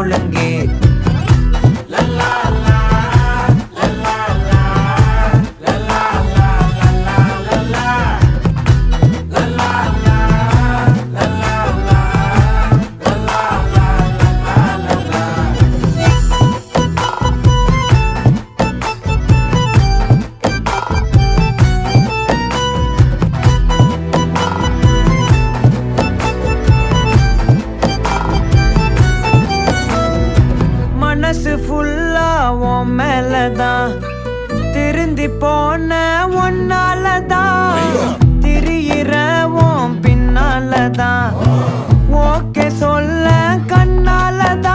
ஒழுங்கு. மனசு ஃபுல்லா உன் மேலதான், திருந்தி போன ஒன்னாலதான், திரியிற உன் பின்னாலதான், ஓகே சொல்ல கண்ணாலதான்.